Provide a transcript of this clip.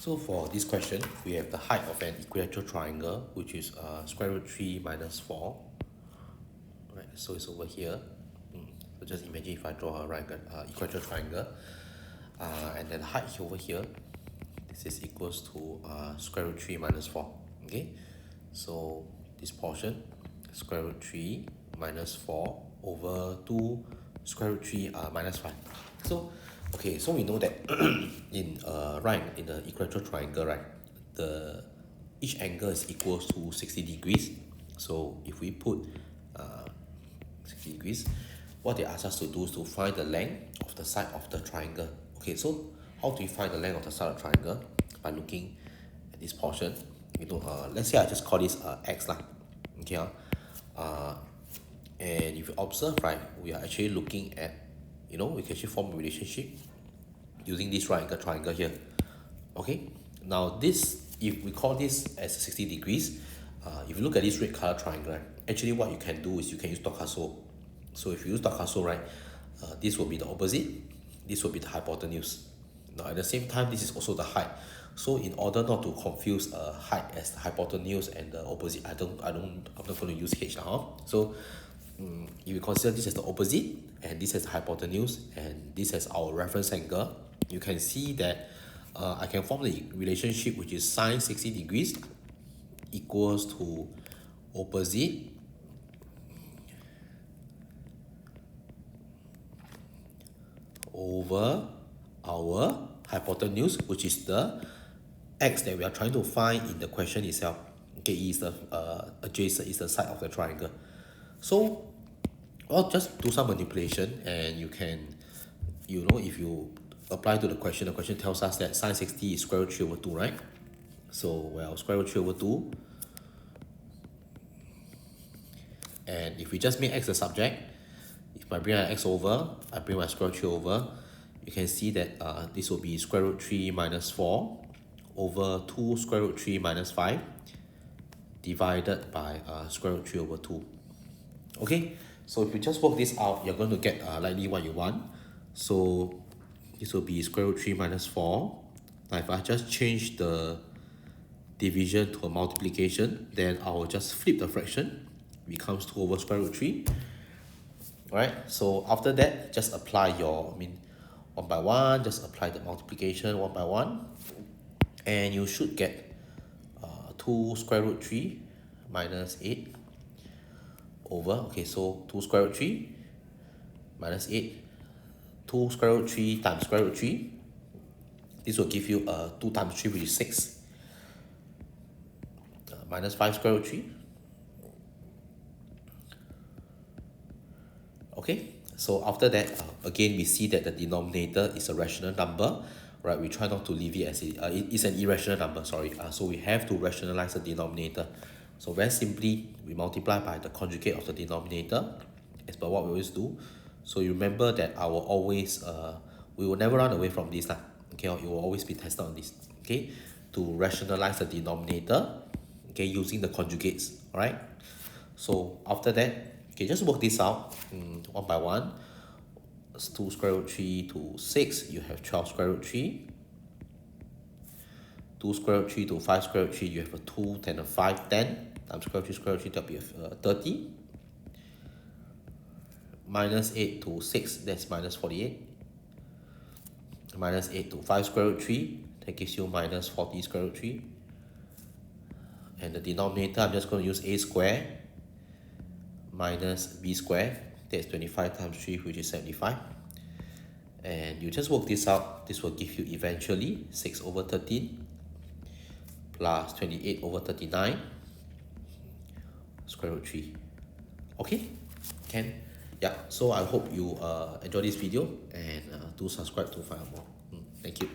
So for this question, we have the height of an equilateral triangle, which is square root 3 minus 4. Right, so it's over here. So just imagine if I draw a equilateral triangle, and then the height over here, this is equals to square root 3 minus 4. Okay, so this portion, square root 3 minus 4 over 2 square root 3 minus 5. So okay, so we know that in the equilateral triangle, right, each angle is equals to 60 degrees. So if we put 60 degrees, what they ask us to do is to find the length of the side of the triangle. Okay, so how do we find the length of the side of the triangle? By looking at this portion. Let's say I just call this x lah. Okay, and if you observe, right, we are actually looking at, we can actually form a relationship using this right angle triangle here. Okay, now if we call this as 60 degrees, if you look at this red color triangle, right, actually what you can do is you can use Stochastic. So if you use Stochastic, right, this will be the opposite, this will be the hypotenuse. Now at the same time, this is also the height. So in order not to confuse height as the hypotenuse and the opposite, I'm not going to use h now. So if you consider this as the opposite and this as the hypotenuse and this as our reference angle, you can see that I can form the relationship which is sine 60 degrees equals to opposite over our hypotenuse, which is the x that we are trying to find in the question itself. Okay, is the adjacent, is the side of the triangle. So I'll just do some manipulation, and you can, if you apply to the question tells us that sine 60 is square root 3 over 2, right? So, square root 3 over 2. And if we just make x the subject, if I bring my x over, I bring my square root 3 over, you can see that this will be square root 3 minus 4 over 2 square root 3 minus 5 divided by square root 3 over 2. Okay, so if you just work this out, you're going to get likely what you want. So this will be square root 3 minus 4. Now if I just change the division to a multiplication, then I will just flip the fraction. It becomes 2 over square root 3. Alright, so after that, just apply one by one, just apply the multiplication one by one. And you should get 2 square root 3 minus 8 over, okay, so 2 square root 3 minus 8, 2 square root 3 times square root 3. This will give you 2 times 3, which is 6, minus 5 square root 3. Okay, so after that, again, we see that the denominator is a rational number, right? We try not to leave it as it's an irrational number, sorry. So we have to rationalize the denominator. So very simply, we multiply by the conjugate of the denominator, as per what we always do. So you remember that we will never run away from this. Okay, it will always be tested on this. Okay, to rationalize the denominator, okay, using the conjugates. All right. So after that, okay, just work this out one by one. It's 2 square root 3 to 6, you have 12 square root 3. 2 square root 3 to 5 square root 3, you have a 2, 10, a 5, 10. Times square root 3, that will be 30. Minus 8 to 6, that's minus 48. Minus 8 to 5 square root 3, that gives you minus 40 square root 3. And the denominator, I'm just going to use a square minus b square. That's 25 times 3, which is 75. And you just work this out. This will give you eventually 6 over 13 plus 28 over 39 square root 3. Okay, can? Yeah, so I hope you enjoy this video, and do subscribe to find out more. Thank you.